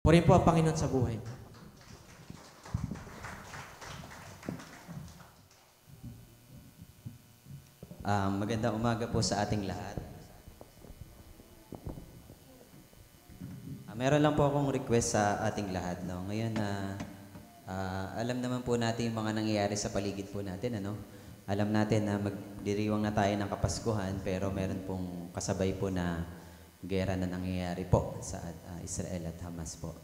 Purihin po ang Panginoon sa buhay mo. Magandang umaga po sa ating lahat. Meron lang po akong request sa ating lahat. No? Ngayon na alam naman po natin yung mga nangyayari sa paligid po natin. Ano? Alam natin na magdiriwang na tayo ng Kapaskuhan pero meron pong kasabay po na gera na nangyayari po sa Israel at Hamas po.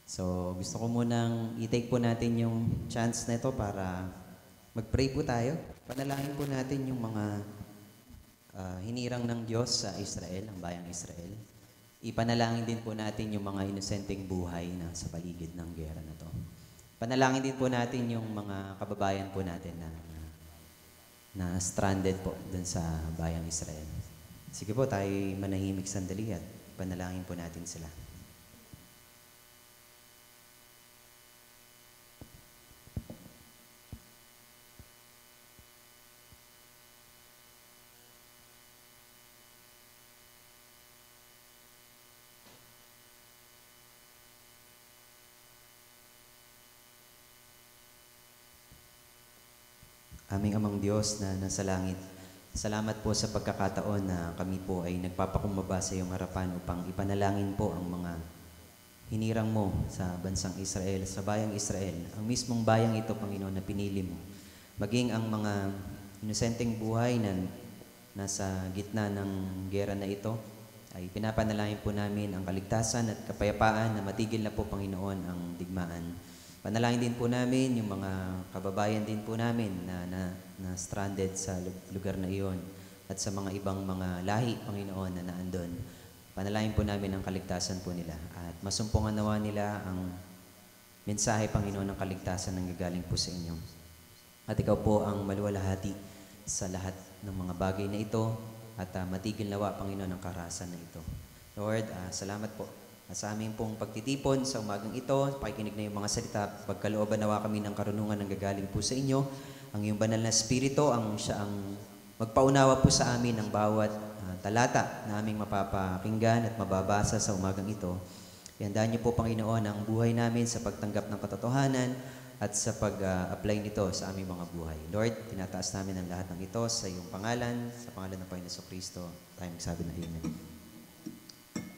So gusto ko munang i-take po natin yung chance na ito para mag-pray po tayo. Panalangin po natin yung mga hinirang ng Diyos sa Israel, ang bayang Israel. Ipanalangin din po natin yung mga inosenteng buhay na sa paligid ng gera na to. Panalangin din po natin yung mga kababayan po natin na stranded po dun sa bayang Israel. Sige po, tayo manahimik sandali at panalangin po natin sila. Aming Amang Diyos na nasa langit, salamat po sa pagkakataon na kami po ay nagpapakumbaba sa iyong harapan upang ipanalangin po ang mga hinirang mo sa bansang Israel, sa bayang Israel. Ang mismong bayang ito, Panginoon, na pinili mo. Maging ang mga inosenteng buhay na nasa gitna ng gera na ito, ay pinapanalangin po namin ang kaligtasan at kapayapaan na matigil na po, Panginoon, ang digmaan. Panalangin din po namin yung mga kababayan din po namin na stranded sa lugar na iyon at sa mga ibang mga lahi, Panginoon, na naandun. Panalangin po namin ang kaligtasan po nila at masumpungan nawa nila ang mensahe, Panginoon, ng kaligtasan na gagaling po sa inyo. At ikaw po ang maluwalhati sa lahat ng mga bagay na ito at matigil nawa, Panginoon, ang karahasan na ito. Lord, salamat po. Sa aming pong pagtitipon sa umagang ito, pakikinig na yung mga salita, pagkalooban nawa kami ng karunungan ng gagaling po sa inyo. Ang iyong banal na Espiritu, siya ang magpaunawa po sa amin ng bawat talata na aming mapapakinggan at mababasa sa umagang ito. Ihandaan niyo po, Panginoon, ang buhay namin sa pagtanggap ng katotohanan at sa pag-apply nito sa aming mga buhay. Lord, tinataas namin ang lahat ng ito sa iyong pangalan, sa pangalan ng Panginoon Jesucristo. Tayo magsabi na amen.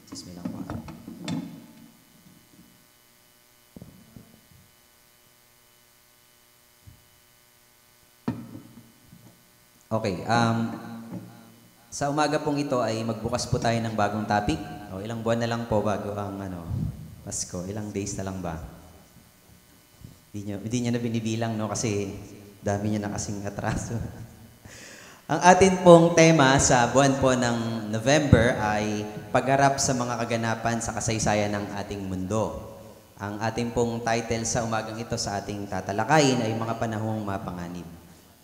Bismillah po. Okay, sa umaga pong ito ay magbukas po tayo ng bagong topic. Ilang buwan na lang po bago ang Pasko. Ilang days na lang ba? Hindi niya na binibilang, no? Kasi dami niya na kasing atraso. Ang atin pong tema sa buwan po ng November ay pagharap sa mga kaganapan sa kasaysayan ng ating mundo. Ang ating pong title sa umagang ito sa ating tatalakayin ay mga panahong mapanganib.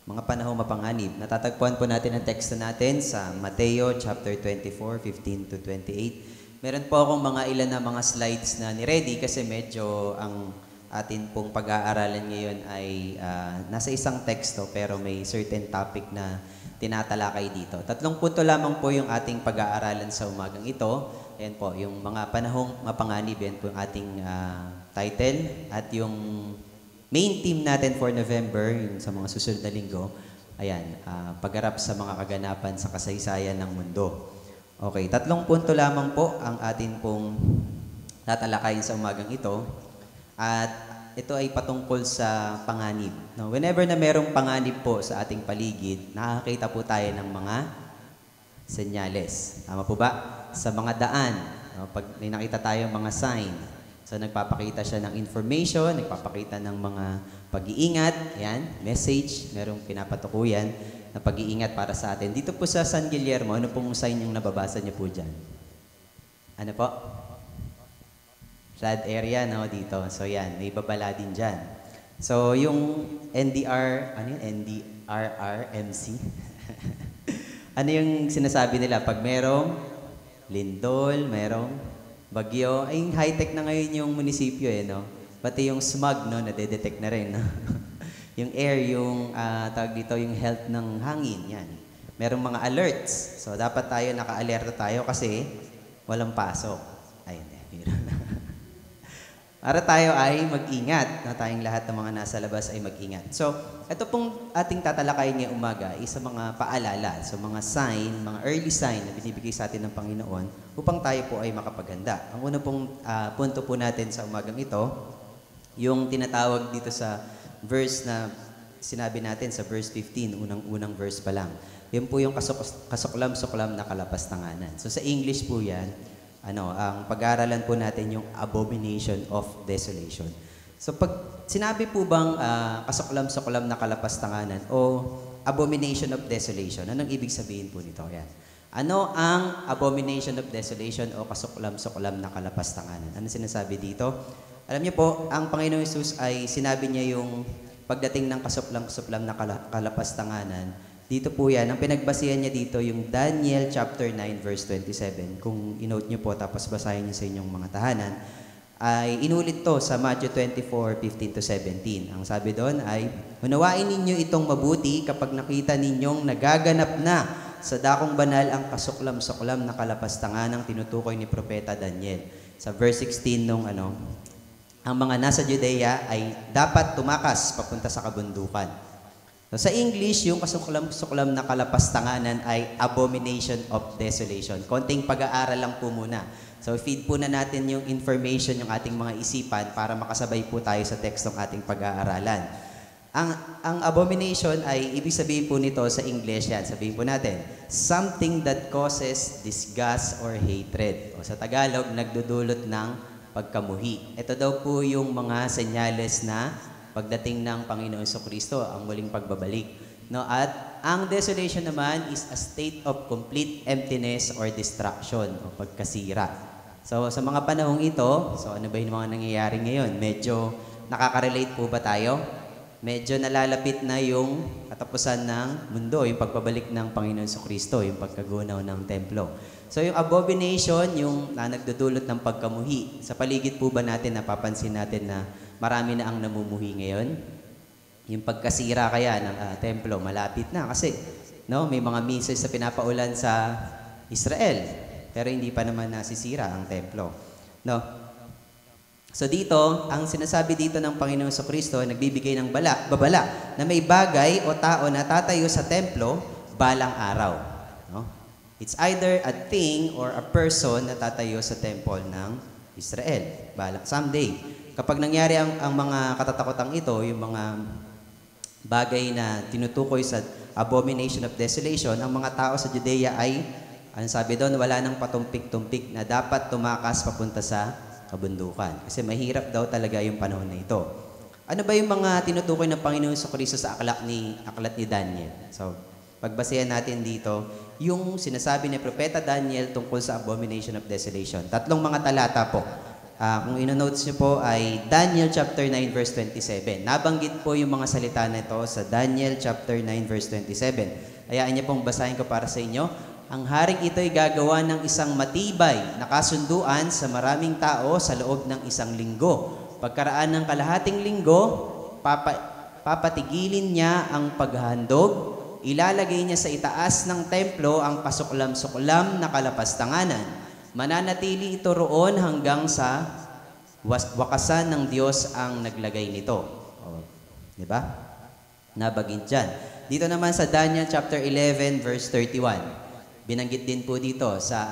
Mga panahong mapanganib. Natatagpuan po natin ang teksto natin sa Mateo chapter 24, 15 to 28. Meron po akong ilan na mga slides na ni-ready kasi medyo ang atin pong pag-aaralan ngayon ay nasa isang teksto pero may certain topic na tinatalakay dito. 3 punto lamang po yung ating pag-aaralan sa umagang ito. Ayan po, yung mga panahong mapanganib, yan po yung ating title at yung main theme natin for November, yung sa mga susunod na linggo, ayan, pagharap sa mga kaganapan sa kasaysayan ng mundo. Okay, 3 punto lamang po ang atin pong tatalakayin sa umagang ito. At ito ay patungkol sa panganib. No, whenever na merong panganib po sa ating paligid, nakakita po tayo ng mga senyales. Tama po ba? Sa mga daan, no, pag may nakita tayong mga sign, so nagpapakita siya ng information, nagpapakita ng mga pag-iingat, yan, message, merong pinapatukuyan na pag-iingat para sa atin. Dito po sa San Guillermo, ano pong sign yung nababasa niyo po dyan? Ano po? Flood area, no, dito. So yan, may babala din dyan. So yung NDRRMC, ano yung sinasabi nila? Pag merong lindol, merong bagyo, ay high-tech na ngayon yung munisipyo no? Pati yung smog, no, nadedetect na rin, no? Yung air, yung tawag dito, yung health ng hangin, yan. Merong mga alerts. So dapat tayo, naka-alerta tayo kasi walang pasok. Ayun, Para tayo ay mag-ingat, na tayong lahat ng mga nasa labas ay mag-ingat. So, ito pong ating tatalakayin ngayong umaga is sa mga paalala, so mga sign, mga early sign na binibigay sa atin ng Panginoon upang tayo po ay makapaghanda. Ang una pong punto po natin sa umagang ito, yung tinatawag dito sa verse na sinabi natin sa verse 15, unang verse pa lang. Yun po yung kasuklam-suklam na kalapastanganan. So sa English po yan, ang pag-aaralan po natin yung abomination of desolation. So pag sinabi po bang kasuklam-suklam na kalapastanganan o abomination of desolation, anong ibig sabihin po nito? Yan. Ano ang abomination of desolation o kasuklam-suklam na kalapastanganan? Ano sinasabi dito? Alam niyo po, ang Panginoong Hesus ay sinabi niya yung pagdating ng kasuklam-suklam na kalapastanganan. Dito po yan, ang pinagbasihan niya dito yung Daniel chapter 9 verse 27. Kung inote niyo po tapos basahin niyo sa inyong mga tahanan, ay inulit to sa Matthew 24:15-17. Ang sabi doon ay, unawain ninyo itong mabuti kapag nakita ninyong nagaganap na sa dakong banal ang kasuklam-suklam na kalapastangan ng tinutukoy ni Propeta Daniel. Sa verse 16 nung ang mga nasa Judea ay dapat tumakas papunta sa kabundukan. So, sa English, yung kasuklam-suklam na kalapastanganan ay abomination of desolation. Konting pag-aaral lang po muna. So, feed po na natin yung information, yung ating mga isipan para makasabay po tayo sa tekstong ating pag-aaralan. Ang abomination ay, ibig sabihin po nito sa English yan, sabihin po natin, something that causes disgust or hatred. O sa Tagalog, nagdudulot ng pagkamuhi. Ito daw po yung mga senyales na pagdating ng Panginoon Jesucristo, ang muling pagbabalik. No? At ang desolation naman is a state of complete emptiness or destruction o pagkasira. So sa mga panahong ito, so ano ba yung mga nangyayari ngayon? Medyo nakaka-relate po ba tayo? Medyo nalalapit na yung katapusan ng mundo, yung pagbabalik ng Panginoon Jesucristo, yung pagkagunaw ng templo. So yung abomination, yung nagdudulot ng pagkamuhi. Sa paligid po ba natin, napapansin natin na marami na ang namumuhi ngayon? Yung pagkasira kaya ng templo, malapit na. Kasi may mga message na pinapaulan sa Israel. Pero hindi pa naman nasisira ang templo. No? So dito, ang sinasabi dito ng Panginoon Jesucristo, nagbibigay ng babala na may bagay o tao na tatayo sa templo balang araw. No? It's either a thing or a person na tatayo sa temple ng Israel. Someday. Kapag nangyari ang mga katatakotang ito, yung mga bagay na tinutukoy sa abomination of desolation, ang mga tao sa Judea ay, ang sabi doon, wala nang patumpik-tumpik na dapat tumakas papunta sa kabundukan. Kasi mahirap daw talaga yung panahon na ito. Ano ba yung mga tinutukoy ng Panginoon Jesucristo sa aklat ni Daniel? So, pagbasehan natin dito, yung sinasabi ni Propeta Daniel tungkol sa abomination of desolation. 3 mga talata po. Kung ino-notes niyo po ay Daniel chapter 9 verse 27. Nabanggit po yung mga salita na ito sa Daniel chapter 9 verse 27. Hayaan niyo pong basahin ko para sa inyo. Ang haring ito ay gagawa ng isang matibay na kasunduan sa maraming tao sa loob ng isang linggo. Pagkaraan ng kalahating linggo, papatigilin niya ang paghahandog, ilalagay niya sa itaas ng templo ang kasuklam-suklam na kalapastanganan. Mananatili ito roon hanggang sa wakasan ng Diyos ang naglagay nito. Di ba? Nabagin dyan. Dito naman sa Daniel chapter 11 verse 31. Binanggit din po dito sa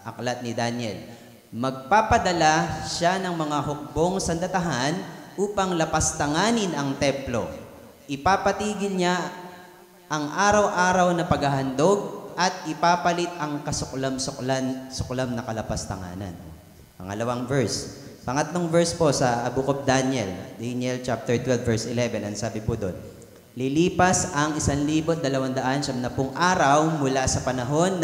aklat ni Daniel. Magpapadala siya ng mga hukbong sandatahan upang lapastanganin ang templo. Ipapatigil niya ang araw-araw na paghahandog at ipapalit ang kasuklam na kalapastanganan. Pangalawang verse. Pangatlong verse po sa Book of Daniel, Daniel chapter 12 verse 11, ang sabi po doon, lilipas ang 1,270 araw mula sa panahon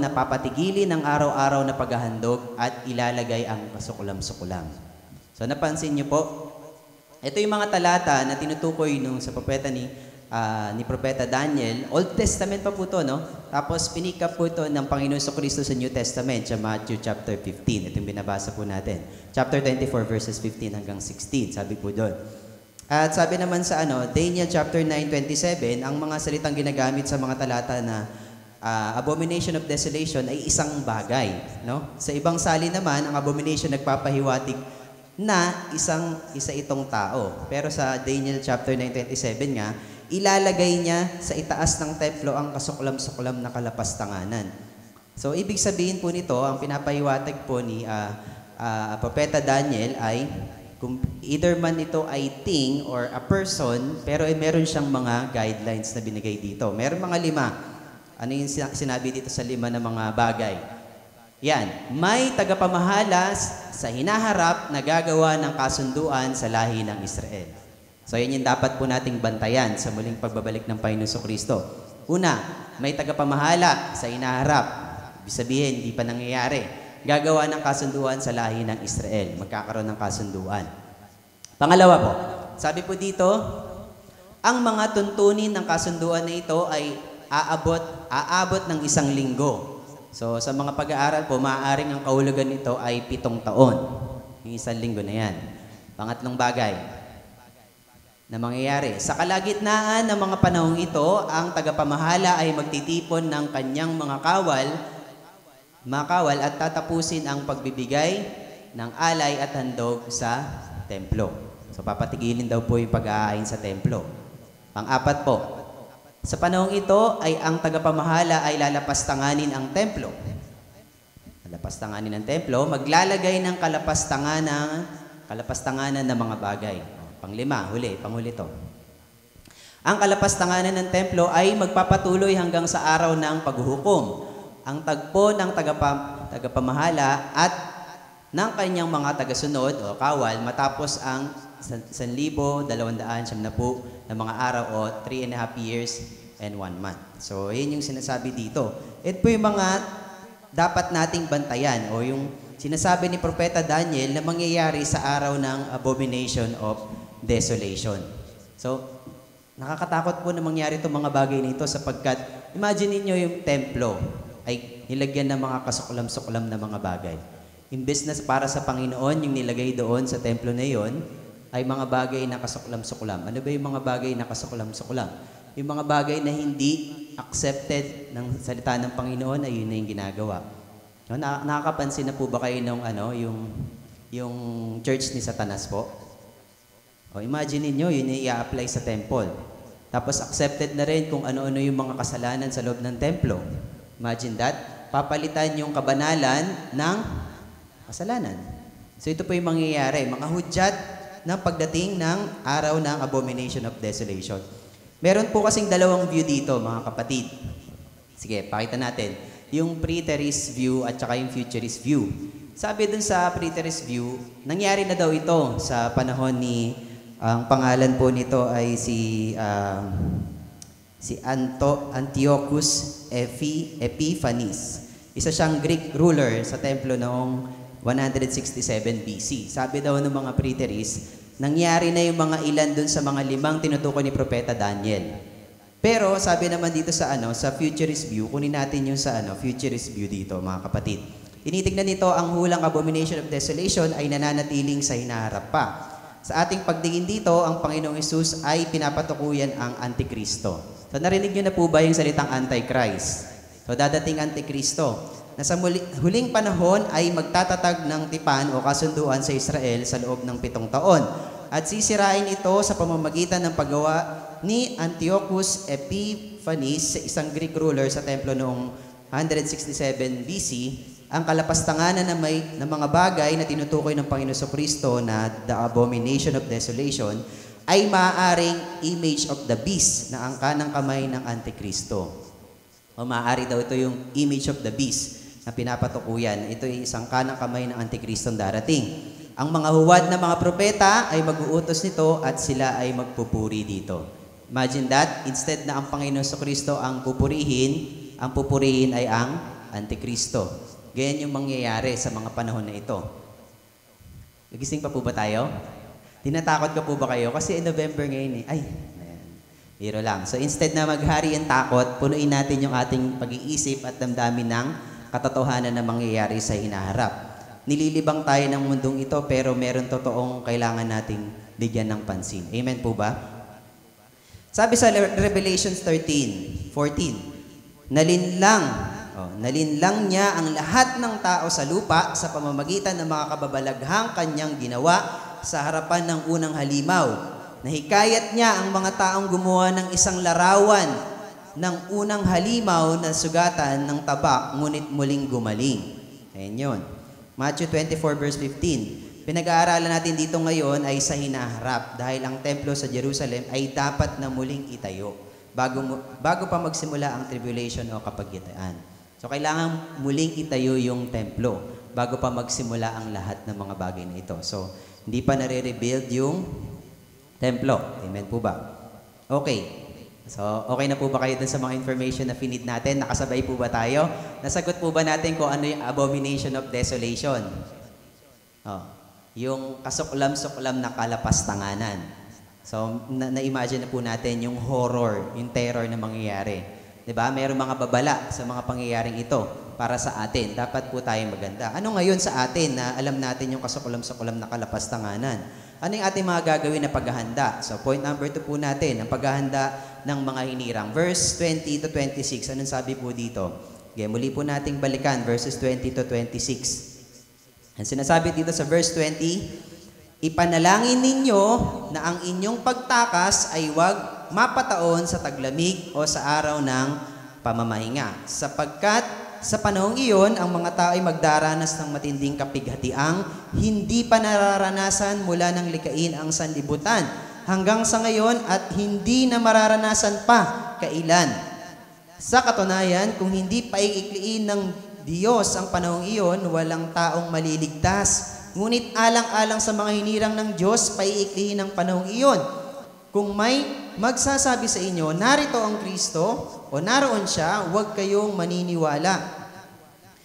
na papatigilin ng araw-araw na paghahandog at ilalagay ang kasuklam-suklam. So napansin niyo po, ito yung mga talata na tinutukoy sa propeta ni Propeta Daniel. Old Testament pa po ito, no? Tapos pinikap po ito ng Panginoon Jesucristo sa New Testament, sa Matthew chapter 15. Ito yung binabasa po natin. Chapter 24 verses 15 hanggang 16, sabi po doon. At sabi naman sa Daniel chapter 9:27, ang mga salitang ginagamit sa mga talata na abomination of desolation ay isang bagay, no? Sa ibang salin naman, ang abomination nagpapahiwatig na isa itong tao. Pero sa Daniel chapter 9:27 nga, ilalagay niya sa itaas ng templo ang kasuklam-suklam na kalapastanganan. So, ibig sabihin po nito, ang pinapahiwatig po ni Propeta Daniel ay either man ito ay thing or a person, pero meron siyang mga guidelines na binigay dito. Meron mga 5. Ano yung sinabi dito sa 5 na mga bagay? Yan, may tagapamahala sa hinaharap na gagawa ng kasunduan sa lahi ng Israel. So, yan yung dapat po nating bantayan sa muling pagbabalik ng Panginoon Kristo. Una, may tagapamahala sa hinaharap. Ibig sabihin, hindi pa nangyayari. Gagawa ng kasunduan sa lahi ng Israel. Magkakaroon ng kasunduan. Pangalawa po, sabi po dito, ang mga tuntunin ng kasunduan na ito ay aabot ng 1 linggo. So, sa mga pag-aaral po, maaaring ang kahulugan nito ay 7 taon. Yung 1 linggo na yan. Pangatlong bagay na mangyayari. Sa kalagitnaan ng mga panahong ito, ang tagapamahala ay magtitipon ng kanyang mga kawal at tatapusin ang pagbibigay ng alay at handog sa templo. So, papatigilin daw po yung pag-aayin sa templo. Pang-apat po, sa panahong ito ay ang tagapamahala ay lalapastanganin ang templo. Lalapastanganin ang templo, maglalagay ng kalapastanganan ng mga bagay. Panglima, panghuli to. Ang kalapastanganan ng templo ay magpapatuloy hanggang sa araw ng paghuhukom. Ang tagpo ng tagapamahala at ng kanyang mga tagasunod o kawal matapos ang 1,290 na mga araw o 3.5 years and 1 month. So, yun yung sinasabi dito. Ito po yung mga dapat nating bantayan o yung sinasabi ni Propeta Daniel na mangyayari sa araw ng abomination of desolation. So, nakakatakot po na mangyari itong mga bagay nito sapagkat imagine niyo yung templo ay nilagyan ng mga kasuklam-suklam na mga bagay. Imbes na para sa Panginoon yung nilagay doon sa templo na yon, ay mga bagay na kasuklam-suklam. Ano ba yung mga bagay na kasuklam-suklam? Yung mga bagay na hindi accepted ng salita ng Panginoon ay yun na yung ginagawa. No, nakakapansin na po ba kayo nung yung church ni Satanas po? O imagine niyo yun yung i-apply sa temple. Tapos accepted na rin kung ano-ano yung mga kasalanan sa loob ng templo. Imagine that. Papalitan yung kabanalan ng kasalanan. So ito po yung mangyayari. Mga hudyat ng pagdating ng araw ng abomination of desolation. Meron po kasing dalawang view dito, mga kapatid. Sige, pakita natin. Yung preterist view at saka yung futurist view. Sabi dun sa preterist view, nangyari na daw ito sa panahon ni, ang pangalan po nito ay si Antiochus Epiphanes. Isa siyang Greek ruler sa templo noong 167 BC. Sabi daw ng mga preterists, nangyari na yung mga ilan dun sa mga 5 tinutukoy ni Propeta Daniel. Pero sabi naman dito sa futurist view, kunin natin yung sa futurist view dito, mga kapatid. Tinitignan nito ang hulang abomination of desolation ay nananatiling sa hinaharap pa. Sa ating pagtingin dito, ang Panginoong Hesus ay pinapatukuyan ang Antikristo. So narinig niyo na po ba yung salitang Antichrist? So dadating Antikristo na sa huling panahon ay magtatatag ng tipan o kasunduan sa Israel sa loob ng 7 taon. At sisirain ito sa pamamagitan ng paggawa ni Antiochus Epiphanes, isang Greek ruler sa templo noong 167 BC, ang kalapastanganan ng mga bagay na tinutukoy ng Panginoon Kristo na the abomination of desolation ay maaaring image of the beast na ang kanang kamay ng Antikristo. O maaari daw ito yung image of the beast na pinapatukuyan. Ito ay isang kanang kamay ng Antikristong darating. Ang mga huwad na mga propeta ay mag-uutos nito at sila ay magpupuri dito. Imagine that, instead na ang Panginoon Kristo ang pupurihin ay ang Antikristo. Ganyan yung mangyayari sa mga panahon na ito. Nagising pa po ba tayo? Tinatakot ka po ba kayo? Kasi November ngayon eh. Biro lang. So instead na maghari ang takot, punuin natin yung ating pag-iisip at damdamin ng katotohanan na mangyayari sa hinaharap. Nililibang tayo ng mundong ito pero meron totoong kailangan nating bigyan ng pansin. Amen po ba? Sabi sa Revelation 13:14, Nalinlang, nalinlang niya ang lahat ng tao sa lupa sa pamamagitan ng mga kababalaghang kanyang ginawa sa harapan ng unang halimaw. Nahikayat niya ang mga taong gumawa ng isang larawan ng unang halimaw na sugatan ng taba, ngunit muling gumaling. Ayan yun. Matthew 24 verse 15. Pinag-aaralan natin dito ngayon ay sa hinaharap dahil ang templo sa Jerusalem ay dapat na muling itayo bago pa magsimula ang tribulation o kapagitan. So kailangan muling itayo yung templo bago pa magsimula ang lahat ng mga bagay na ito. So hindi pa nare-rebuild yung templo. Amen po ba? Okay. So, okay na po ba kayo dun sa mga information na finid natin? Nakasabay po ba tayo? Nasagot po ba natin kung ano yung abomination of desolation? Yung kasuklam-suklam na kalapastanganan. So, na-imagine na po natin yung horror, yung terror na mangyayari. Diba? Mayroong mga babala sa mga pangyayaring ito para sa atin. Dapat po tayong maganda. Ano ngayon sa atin na alam natin yung kasuklam-suklam na kalapastanganan? Ano yung ating mga gagawin na paghahanda? So, point number 2 po natin, ang paghahanda ng mga hinirang. Verse 20 to 26, anong sabi po dito? Okay, muli po nating balikan, verses 20 to 26. Ang sinasabi dito sa verse 20, ipanalangin ninyo na ang inyong pagtakas ay huwag mapataon sa taglamig o sa araw ng pamamahinga. Sapagkat sa panahong iyon, ang mga tao ay magdaranas ng matinding kapighatiang hindi pa nararanasan mula ng likain ang sanlibutan hanggang sa ngayon at hindi na mararanasan pa kailan. Sa katunayan, kung hindi paikikliin ng Diyos ang panahong iyon, walang taong maliligtas. Ngunit alang-alang sa mga hinirang ng Diyos, paikikliin ang panahong iyon. Kung may magsasabi sa inyo, narito ang Kristo, o naroon siya, huwag kayong maniniwala.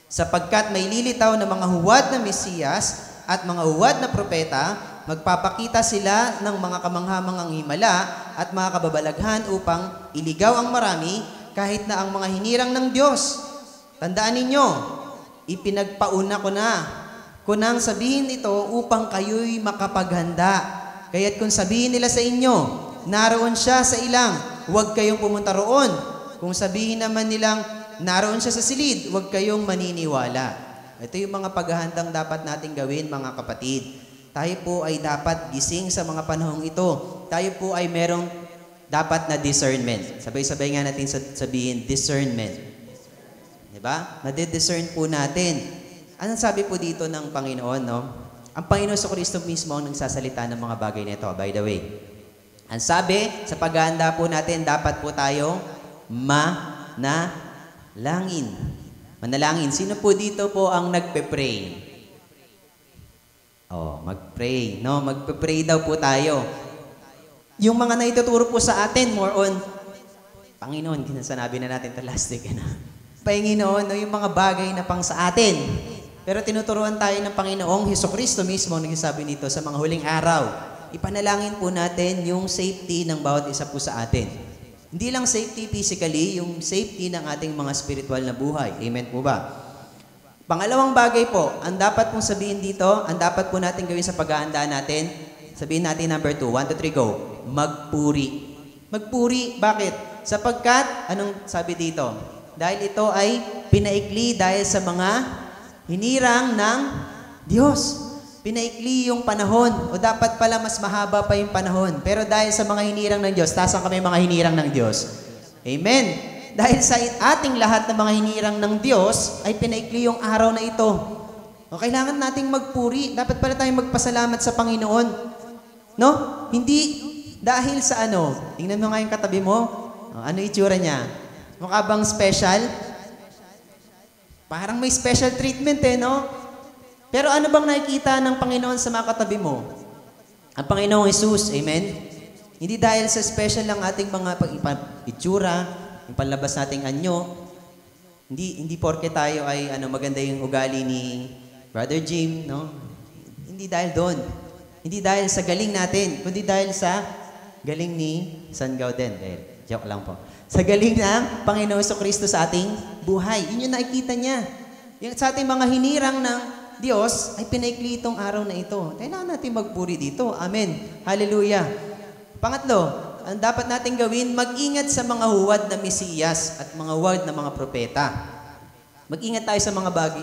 Sapagkat may lilitaw na mga huwad na Mesiyas at mga huwad na propeta, magpapakita sila ng mga kamanghamangang himala at mga kababalaghan upang iligaw ang marami kahit na ang mga hinirang ng Diyos. Tandaan ninyo, ipinagpauna ko na. Kunang sabihin ito upang kayo'y makapaghanda. Kaya't kung sabihin nila sa inyo, naroon siya sa ilang, huwag kayong pumunta roon. Kung sabihin naman nilang, naroon siya sa silid, huwag kayong maniniwala. Ito yung mga paghahandang dapat nating gawin, mga kapatid. Tayo po ay dapat gising sa mga panahong ito. Tayo po ay merong dapat na discernment. Sabay-sabay nga natin sabihin, discernment. Diba? Nade-discern po natin. Anong sabi po dito ng Panginoon, no? Ang Panginoon sa Kristo mismo ang nagsasalita ng mga bagay nito, by the way. Ang sabi, sa paghahanda po natin, dapat po tayo manalangin. Manalangin. Sino po dito po ang nagpe-pray? Mag-pray. No? Magpe-pray daw po tayo. Yung mga naituturo po sa atin, more on, Panginoon, sinasabi na natin ito last week. Panginoon, no, yung mga bagay na pang sa atin. Pero tinuturuan tayo ng Panginoong Hesukristo mismo, nagsasabi nito sa mga huling araw. Ipanalangin po natin yung safety ng bawat isa po sa atin. Hindi lang safety physically, yung safety ng ating mga spiritual na buhay. Amen po ba? Pangalawang bagay po, ang dapat pong sabihin dito, ang dapat po natin gawin sa paghahanda natin, sabihin natin number 2, 1, 2, 3, go. Magpuri. Magpuri, bakit? Sapagkat, anong sabi dito? Dahil ito ay pinaikli dahil sa mga hinirang ng Diyos. Pinaikli yung panahon, o dapat pala mas mahaba pa yung panahon. Pero dahil sa mga hinirang ng Diyos, tasan kami mga hinirang ng Diyos. Amen. Dahil sa ating lahat ng mga hinirang ng Diyos, ay pinaikli yung araw na ito. O kailangan nating magpuri. Dapat pala tayong magpasalamat sa Panginoon. No? Hindi dahil sa ano. Tingnan mo nga yung katabi mo. Ano itsura niya? Mukha bang special? Parang may special treatment no? Pero ano bang nakikita ng Panginoon sa mga katabi mo? Ang Panginoong Jesus, amen? Hindi dahil sa special lang ating mga itsura, yung panlabas nating anyo, hindi porke tayo ay maganda yung ugali ni Brother Jim, no? Hindi dahil doon. Hindi dahil sa galing natin, kundi dahil sa galing ni San Gauden. Joke lang po. Sa galing ng Panginoon Kristo sa ating buhay. Yun yung nakikita niya. Yung sa ating mga hinirang ng Diyos ay pinaikli itong araw na ito. Kailangan natin magpuri dito. Amen. Hallelujah. Pangatlo, ang dapat natin gawin, mag-ingat sa mga huwad na Mesiyas at mga huwad na mga propeta. Mag-ingat tayo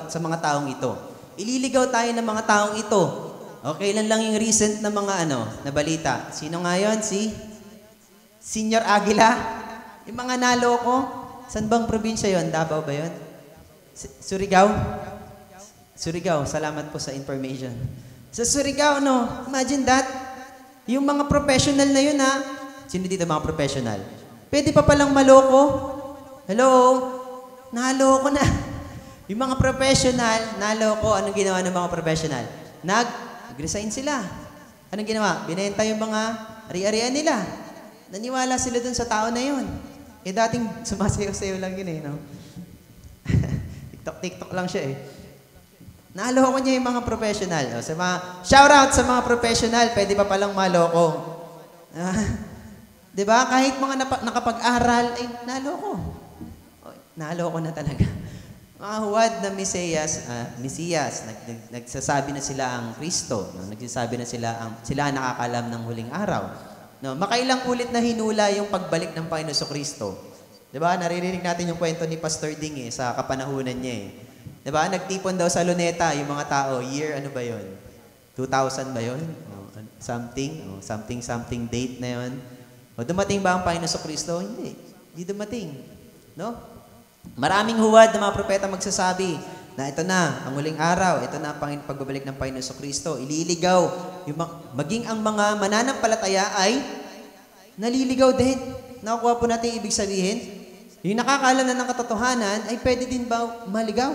sa mga taong ito. Ililigaw tayo ng mga taong ito. Okay lang yung recent na mga na balita. Sino nga yun? Si Senior Aguila? Yung mga naloko? San bang probinsya yon? Davao ba yun? Surigao? Surigao, salamat po sa information. Sa Surigao, imagine that. Yung mga professional na yun, ha? Sino dito mga professional? Pwede pa palang maloko? Hello? Naloko na. Yung mga professional, naloko. Anong ginawa ng mga professional? Nag-resign sila. Anong ginawa? Binenta yung mga ari-arian nila. Naniwala sila dun sa tao na yun. Dating sumasayaw-sayaw lang yun no? TikTok lang siya Naloko niya yung mga professional. Shout out sa mga professional, pwede pa palang maloko. Diba? Kahit mga nakapag-aral, naloko. Naloko na talaga. Mga huwad na Mesiyas, nagsasabi na sila ang Kristo. Nagsasabi na sila ang nakakalam ng huling araw. Makailang ulit na hinula yung pagbalik ng Panginoon sa Kristo. Diba? Naririnig natin yung kwento ni Pastor Ding sa kapanahunan niya Diba? Nagtipon daw sa Luneta yung mga tao. Year, ano ba yun? 2000 ba yun? Something date na yun. Dumating ba ang Panginoon sa Kristo? Hindi. Hindi dumating. No? Maraming huwad na mga propeta magsasabi na ito na, ang huling araw, ito na ang pagbabalik ng Panginoon sa Kristo. Ililigaw. Maging ang mga mananampalataya ay naliligaw din. Nakukuha po natin ibig sabihin. Yung nakakaalam na ng katotohanan ay pwede din ba maligaw?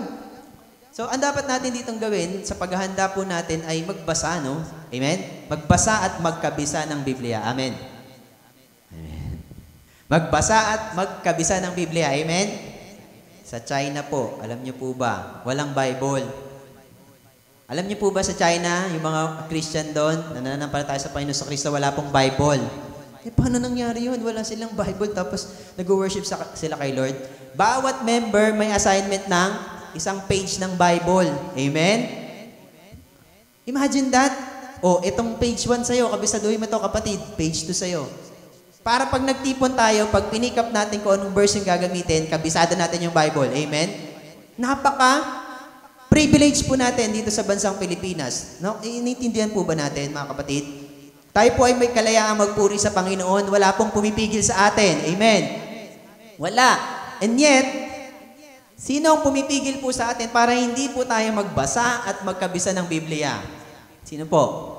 So, ang dapat natin ditong gawin sa paghahanda po natin ay magbasa, Amen? Magbasa at magkabisa ng Biblia. Amen? Amen. Magbasa at magkabisa ng Biblia. Amen? Sa China po, alam niyo po ba, walang Bible. Alam niyo po ba sa China, yung mga Christian doon, nananampalataya sa Panginoon sa Kristo, wala pong Bible. Paano nangyari yun? Wala silang Bible, tapos nag-worship sila kay Lord. Bawat member may assignment ng isang page ng Bible. Amen? Imagine that. Itong page 1 sa'yo, kabisaduhin mo ito kapatid, page 2 sa'yo. Para pag nagtipon tayo, pag pinikap natin kung anong verse yung gagamitin, kabisado natin yung Bible. Amen? Napaka-privilege po natin dito sa bansang Pilipinas. Iniintindihan po ba natin, mga kapatid? Tayo po ay may kalayaang magpuri sa Panginoon. Wala pong pumipigil sa atin. Amen? Wala. And yet, sino ang pumipigil po sa atin para hindi po tayo magbasa at magkabisa ng Biblia? Sino po?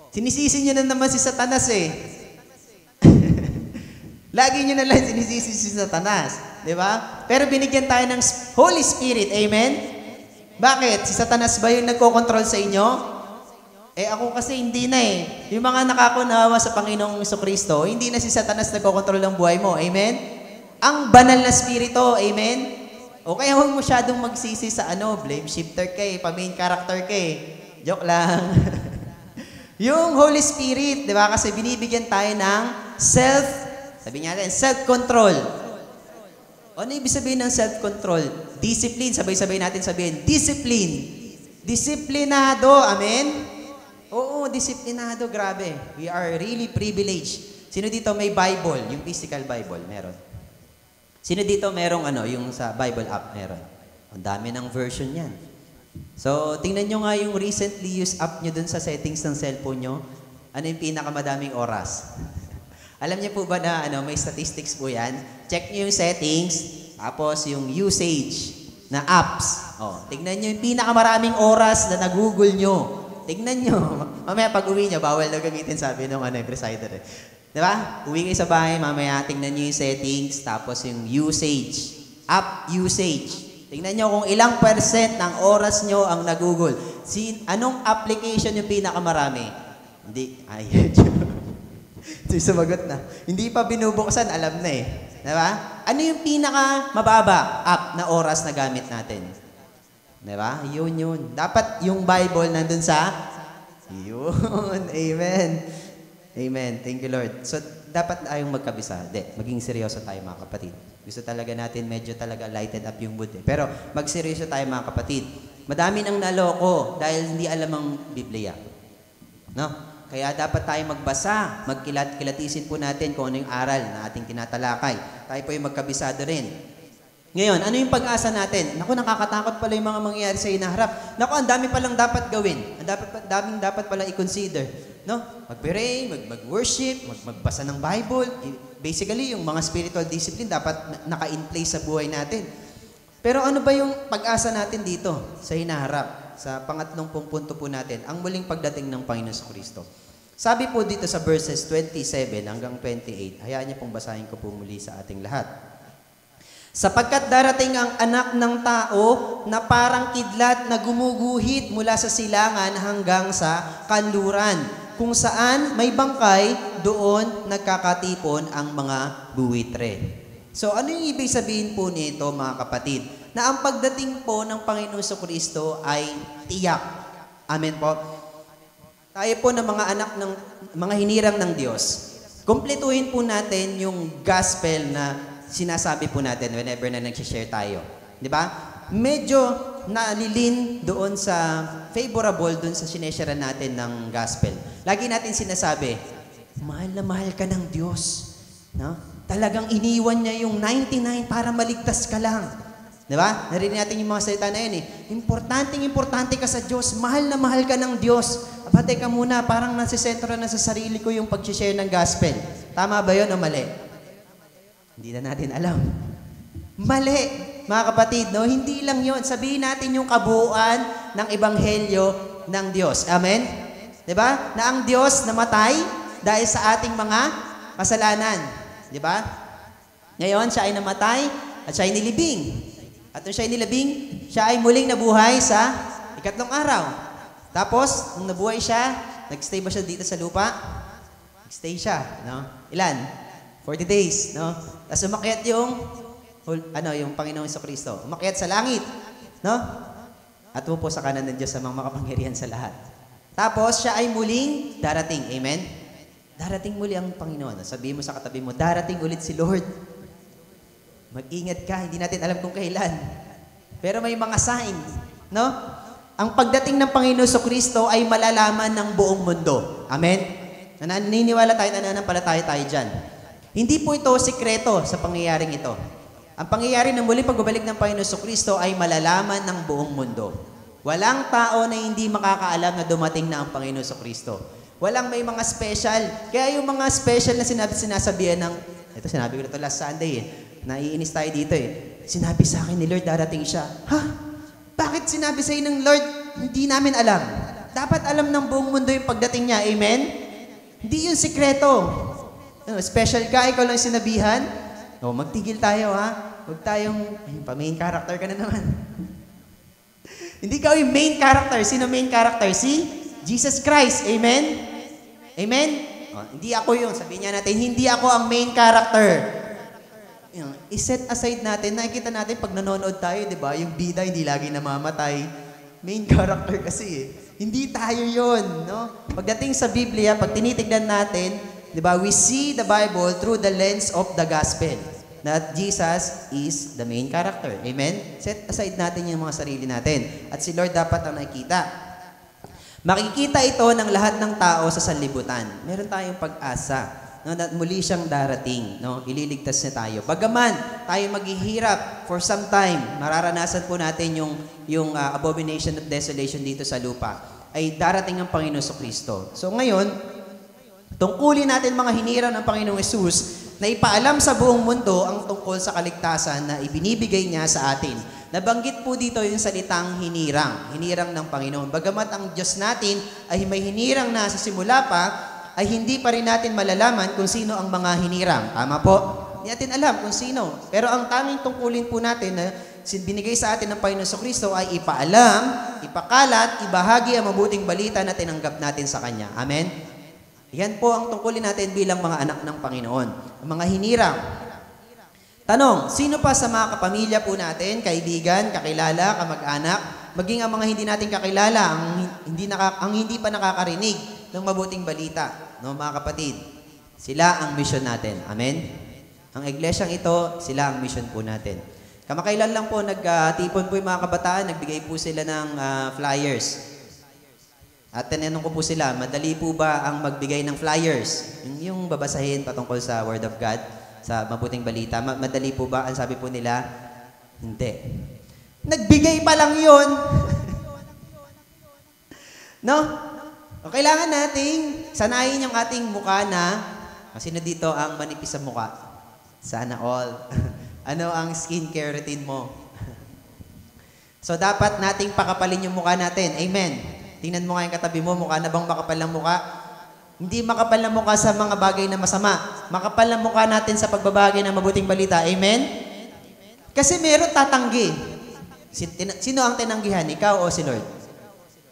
Sinisisi nyo na naman si Satanas Lagi nyo na lang sinisisi si Satanas. Di ba? Pero binigyan tayo ng Holy Spirit. Amen? Bakit? Si Satanas ba yung nagkokontrol sa inyo? Ako kasi hindi na Yung mga nakakunawa sa Panginoong Kristo, hindi na si Satanas nagkokontrol ng buhay mo. Amen? Ang banal na spirito. Amen? O kaya huwag masyadong magsisi sa blame shifter pa-main character Joke lang. Yung Holy Spirit, di ba? Kasi binibigyan tayo ng sabi niya natin, self-control. Ano ibig sabihin ng self-control? Discipline. Sabay-sabay natin sabihin, discipline. Disiplinado. Amen? Oo, disiplinado. Grabe. We are really privileged. Sino dito may Bible? Yung physical Bible, meron. Sino dito merong yung sa Bible app, meron. Ang dami ng version yan. So, tingnan nyo nga yung recently used app nyo dun sa settings ng cellphone nyo. Ano yung pinakamadaming oras? Alam niyo po ba na may statistics po yan? Check nyo yung settings, tapos yung usage na apps. Tingnan nyo yung pinakamaraming oras na nag-google nyo. Tingnan nyo. Mamaya pag uwi nyo, bawal na gamitin, sabi nung presider. Diba? Uwi kayo sa bahay, mamaya tingnan nyo yung settings, tapos yung usage. App usage. Tingnan nyo kung ilang percent ng oras nyo ang nag-google. Anong application yung pinakamarami? Hindi. Sumagot na. Hindi pa binubuksan, alam na Diba? Ano yung pinaka-mababa app na oras na gamit natin? Diba? Yun. Dapat yung Bible nandun sa yun. Amen. Amen. Thank you, Lord. So, dapat tayong magkabisa. Maging seryoso tayo, mga kapatid. Gusto talaga natin, medyo talaga lighted up yung mood Pero, magseryoso tayo, mga kapatid. Madami nang naloko dahil hindi alam ang Biblia. No? Kaya dapat tayo magbasa, magkilat-kilatisin po natin kung ano yung aral na ating tinatalakay. Tayo po yung magkabisado rin. Ngayon, ano yung pag-asa natin? Naku, nakakatakot pala yung mga mangyayari sa hinaharap. Naku, ang dami palang dapat gawin. Ang daming dapat palang i-consider. No? Mag-pray, mag-worship, magbasa ng Bible. Basically, yung mga spiritual discipline dapat naka-in place sa buhay natin. Pero ano ba yung pag-asa natin dito sa hinaharap? Sa pangatlong punto po natin, ang muling pagdating ng Panginoon sa Kristo. Sabi po dito sa verses 27 hanggang 28, hayaan niyo pong basahin ko po muli sa ating lahat. Sapagkat darating ang anak ng tao na parang kidlat na gumuguhit mula sa silangan hanggang sa kanluran, kung saan may bangkay, doon nagkakatipon ang mga buwitre. So ano yung ibig sabihin po nito, mga kapatid? Na ang pagdating po ng Panginoon sa Kristo ay tiyak. Amen po. Tayo po ng mga anak ng mga hinirang ng Diyos. Kumpletuhin po natin yung gospel na sinasabi po natin whenever na nag-share tayo. Di ba? Medyo nalilin doon sa favorable doon sa sineshare natin ng gospel. Lagi natin sinasabi, mahal na mahal ka ng Diyos. No? Talagang iniwan niya yung 99 para maligtas ka lang. Diba? Narinig natin yung mga salita na yun eh. Importante ka sa Diyos. Mahal na mahal ka ng Diyos. Aba, teka muna, parang nasisentro na sa sarili ko yung pag-share ng gospel. Tama ba yun o mali? Hindi na natin alam. Mali, mga kapatid, no? Hindi lang yun. Sabihin natin yung kabuuan ng ebanghelyo ng Diyos. Amen? Diba? Na ang Diyos namatay dahil sa ating mga kasalanan. Diba? Ngayon, siya ay namatay at siya ay nilibing. At nung siya ay nilabing, siya ay muling nabuhay sa ikatlong araw. Tapos, nung nabuhay siya, nag-stay ba siya dito sa lupa? Nag-stay siya, no? Ilan? 40 days, no? Tapos umakyat yung Panginoon sa Kristo. Umakyat sa langit, no? At umupo sa kanan ng Diyos sa mga makapangyarihan sa lahat. Tapos, siya ay muling darating. Amen? Darating muli ang Panginoon. Sabihin mo sa katabi mo, darating ulit si Lord. Mag-ingat ka, hindi natin alam kung kailan. Pero may mga signs, no? Ang pagdating ng Panginoon sa Kristo ay malalaman ng buong mundo. Amen? Naniniwala tayo, nananampalataya tayo dyan. Hindi po ito sikreto sa pangyayaring ito. Ang pangyayari ng muling pagbabalik ng Panginoon sa Kristo ay malalaman ng buong mundo. Walang tao na hindi makakaalam na dumating na ang Panginoon sa Kristo. Walang may mga special. Kaya yung mga special na sinasabihan ng, ito sinabi ko na ito last Sunday eh, naiinis tayo dito eh. Sinabi sa akin ni Lord, darating siya. Ha? Bakit sinabi sa ng Lord? Hindi namin alam. Dapat alam ng buong mundo yung pagdating niya. Amen? Hindi yun sikreto. Special ka, ikaw lang sinabihan. O, magtigil tayo ha. Huwag tayong, pa-main character ka na naman. Hindi ka yung main character. Sino main character? Si Jesus Christ. Amen? Amen? O, hindi ako yun. Sabihin niya natin, hindi ako ang main character. I-set aside natin, nakikita natin pag nanonood tayo, di ba? Yung bida hindi lagi namamatay. Main character kasi eh. Hindi tayo yon, no? Pagdating sa Biblia, pag tinitignan natin, di ba? We see the Bible through the lens of the gospel. That Jesus is the main character. Amen? Set aside natin yung mga sarili natin. At si Lord dapat ang nakikita. Makikita ito ng lahat ng tao sa sanlibutan. Meron tayong pag-asa. No, muli siyang darating, no? Ililigtas niya tayo. Bagaman tayo maghihirap for some time, mararanasan po natin yung abomination of desolation dito sa lupa, ay darating ang Panginoon sa Kristo. So ngayon, tungkulin natin mga hinirang ng Panginoong Hesus na ipaalam sa buong mundo ang tungkol sa kaligtasan na ibinibigay niya sa atin. Nabanggit po dito yung salitang hinirang ng Panginoon. Bagamat ang Diyos natin ay may hinirang na sa simula pa, ay hindi pa rin natin malalaman kung sino ang mga hinirang. Tama po? Hindi natin alam kung sino. Pero ang tanging tungkulin po natin na binigay sa atin ng Panginoon sa Kristo ay ipaalam, ipakalat, ibahagi ang mabuting balita na tinanggap natin sa Kanya. Amen? Yan po ang tungkulin natin bilang mga anak ng Panginoon. Ang mga hinirang. Tanong, sino pa sa mga kapamilya po natin, kaibigan, kakilala, kamag-anak, maging ang mga hindi natin kakilala, ang hindi pa nakakarinig ng mabuting balita, no, mga kapatid, sila ang mission natin. Amen? Ang iglesyang ito, sila ang mission po natin. Kamakailan lang po, nagtipon po yung mga kabataan, nagbigay po sila ng flyers. At tinanong ko po sila, madali po ba ang magbigay ng flyers? Yung babasahin patungkol sa Word of God, sa mabuting balita. Madali po ba? Ang sabi po nila, hindi. Nagbigay pa lang yun. No? O kailangan nating sanayin yung ating mukha na, sino dito ang manipis sa mukha? Sana all. Ano ang skincare routine mo? So dapat nating pakapalin yung mukha natin. Amen. Tingnan mo nga yung katabi mo, mukha na bang makapal ng mukha? Hindi makapal ng mukha sa mga bagay na masama. Makapal ng mukha natin sa pagbabagay ng mabuting balita. Amen? Kasi meron tatanggi. Sino ang tinanggihan? Ikaw o si Lord?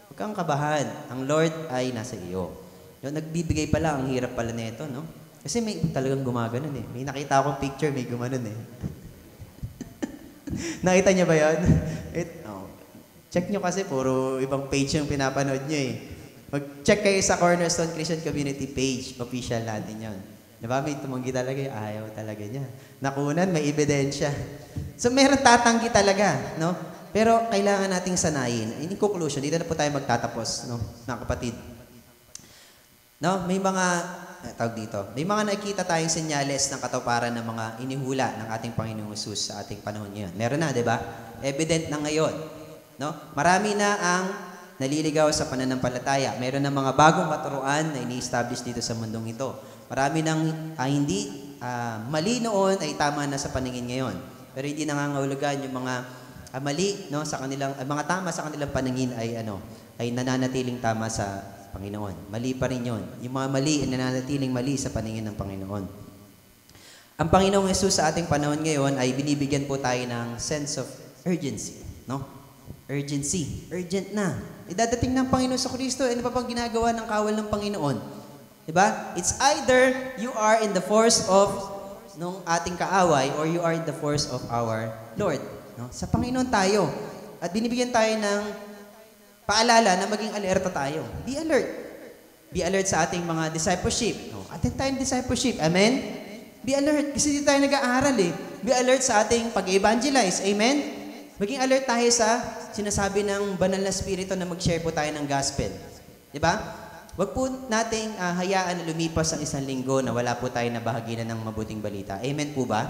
Huwag kang kabahan. Ang Lord ay nasa iyo. Yung nagbibigay pala, ang hirap pala nito, no? Kasi may talagang gumaganon eh. May nakita akong picture, may gumanon eh. Nakita niyo ba yun? Check nyo kasi, puro ibang page yung pinapanood nyo eh. Mag-check kayo sa Cornerstone Christian Community page. Official natin yun. Diba? May tumanggi talaga yung ayaw talaga niya. Nakunan, may ebidensya. So, meron tatanggi talaga, no? Pero kailangan nating sanayin. In conclusion, dito na po tayo magtatapos, no? Mga kapatid. No? May mga, tawag dito, may mga nakikita tayong senyales ng katuparan ng mga inihula ng ating Panginoong Jesus sa ating panahon ngayon. Meron na, di ba? Evident na ngayon. No? Marami na ang naliligaw sa pananampalataya. Meron na mga bagong katuruan na ini-establish dito sa mundong ito. Marami nang hindi mali noon ay tama na sa paningin ngayon. Pero hindi nangangahulugan yung mga mali, no, sa kanilang mga tama sa kanilang paningin ay ay nananatiling tama sa Panginoon. Mali pa rin 'yon. Yung mga mali ay nananatiling mali sa paningin ng Panginoon. Ang Panginoong Hesus sa ating panahon ngayon ay binibigyan po tayo ng sense of urgency, no? Urgency. Urgent na. Idadating ng Panginoon sa Kristo. Ano pa bang ginagawa ng kawal ng Panginoon? Diba? It's either you are in the force of nung ating kaaway or you are in the force of our Lord. No? Sa Panginoon tayo. At binibigyan tayo ng paalala na maging alerto tayo. Be alert. Be alert sa ating mga discipleship. No? Attend tayong discipleship. Amen? Be alert. Kasi di tayo nag-aaral eh. Be alert sa ating pag-evangelize. Amen? Maging alert tayo sa sinasabi ng banal na spirito na mag-share po tayo ng gospel. Diba? Huwag po nating hayaan na lumipas ang isang linggo na wala po tayo nabahaginan ng mabuting balita. Amen po ba?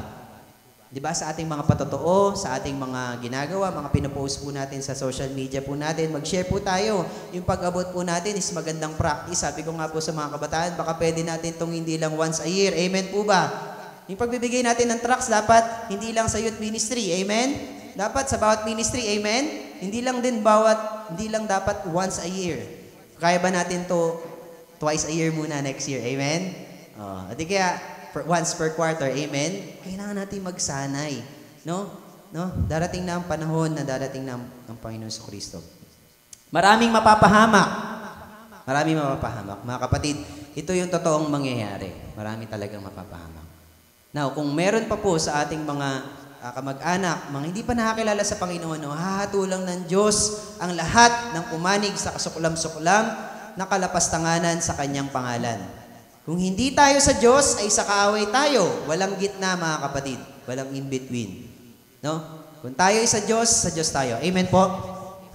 Diba? Sa ating mga patotoo, sa ating mga ginagawa, mga pinopost po natin sa social media po natin, mag-share po tayo. Yung pag-abot po natin is magandang practice. Sabi ko nga po sa mga kabataan, baka pwede natin itong hindi lang once a year. Amen po ba? Yung pagbibigay natin ng tracts, dapat hindi lang sa youth ministry. Amen? Dapat sa bawat ministry, amen? Hindi lang dapat once a year. Kaya ba natin to twice a year muna next year, amen? Di kaya once per quarter, amen? Kailangan natin magsanay, no? Darating na ang panahon na darating na ang Panginoon sa Kristo. Maraming mapapahamak. Mga kapatid, ito yung totoong mangyayari. Marami talagang mapapahamak. Now, kung meron pa po sa ating mga kamag-anak, mga hindi pa nakakilala sa Panginoon, hahatulang ng Diyos ang lahat ng pumanig sa kasuklam-suklam na kalapastanganan sa Kanyang pangalan. Kung hindi tayo sa Diyos, ay sa kaaway tayo. Walang gitna, mga kapatid. Walang in-between. No? Kung tayo ay sa Diyos tayo. Amen po?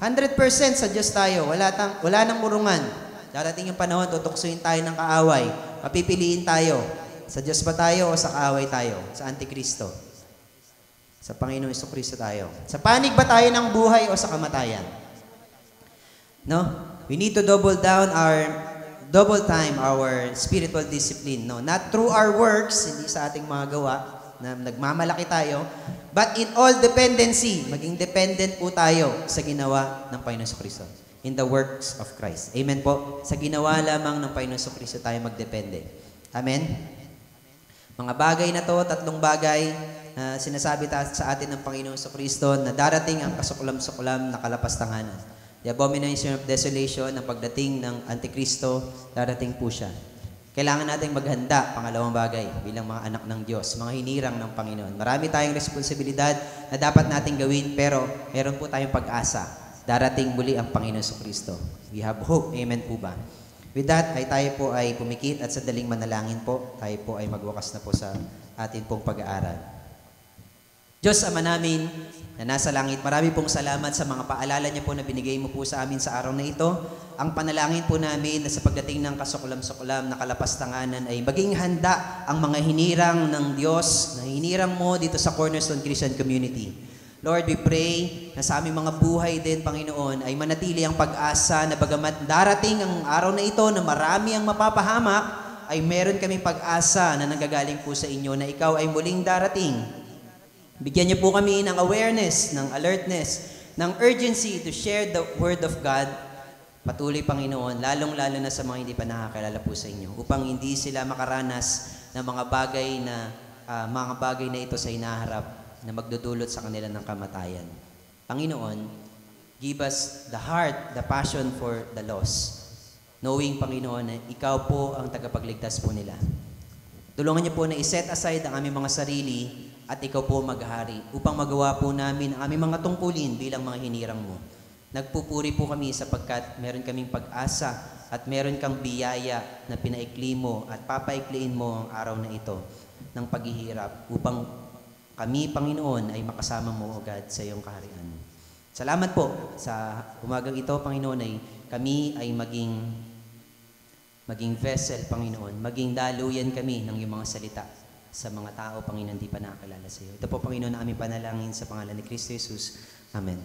100% sa Diyos tayo. Wala nang murungan. Darating yung panahon, tutuksuin tayo ng kaaway. Papipiliin tayo. Sa Diyos ba tayo o sa kaaway tayo? Sa Antikristo? Sa Panginoon Jesucristo tayo. Sa panig ba tayo ng buhay o sa kamatayan? No? We need to double time our spiritual discipline. No? Not through our works, hindi sa ating mga gawa, na nagmamalaki tayo, but in all dependency, maging dependent po tayo sa ginawa ng Panginoon Jesucristo. In the works of Christ. Amen po? Sa ginawa lamang ng Panginoon Jesucristo tayo magdepende. Amen? Mga bagay na to, 3 bagay, sinasabi sa atin ng Panginoon sa Kristo na darating ang kasuklam-suklam na kalapastanganan. The abomination of desolation, ang pagdating ng Antikristo, darating po siya. Kailangan nating maghanda, pangalawang bagay, bilang mga anak ng Diyos, mga hinirang ng Panginoon. Marami tayong responsibilidad na dapat nating gawin, pero meron po tayong pag-asa. Darating muli ang Panginoon sa Kristo. We have hope. Amen po ba? With that, tayo po ay pumikit at sa daling manalangin po, tayo po ay magwakas na po sa atin pong pag-aaral. Diyos Ama namin na nasa langit, marami pong salamat sa mga paalala niyo po na binigay mo po sa amin sa araw na ito. Ang panalangin po namin na sa pagdating ng kasuklam-suklam na kalapastanganan ay maging handa ang mga hinirang ng Diyos, na hinirang mo dito sa Cornerstone Christian Community. Lord, we pray na sa aming mga buhay din, Panginoon, ay manatili ang pag-asa na bagamat darating ang araw na ito na marami ang mapapahamak, ay meron kaming pag-asa na nanggagaling po sa inyo na ikaw ay muling darating. Bigyan niyo po kami ng awareness, ng alertness, ng urgency to share the Word of God. Patuloy, Panginoon, lalong-lalo na sa mga hindi pa nakakilala po sa inyo, upang hindi sila makaranas ng mga bagay na ito sa hinaharap na magdudulot sa kanila ng kamatayan. Panginoon, give us the heart, the passion for the lost. Knowing, Panginoon, na ikaw po ang tagapagligtas po nila. Tulungan niyo po na i-set aside ang aming mga sarili at ikaw po maghari upang magawa po namin ang aming mga tungkulin bilang mga hinirang mo. Nagpupuri po kami sapagkat meron kaming pag-asa at meron kang biyaya na pinaikli mo at papaikliin mo ang araw na ito ng paghihirap upang kami, Panginoon, ay makasama mo, O God, sa iyong kaharian. Salamat po sa umagang ito, Panginoon, ay kami ay maging vessel, Panginoon, maging daluyan kami ng iyong mga salita sa mga tao, Panginoon, di pa nakakilala sa iyo. Ito po, Panginoon, na aming panalangin sa pangalan ni Kristo Jesus. Amen.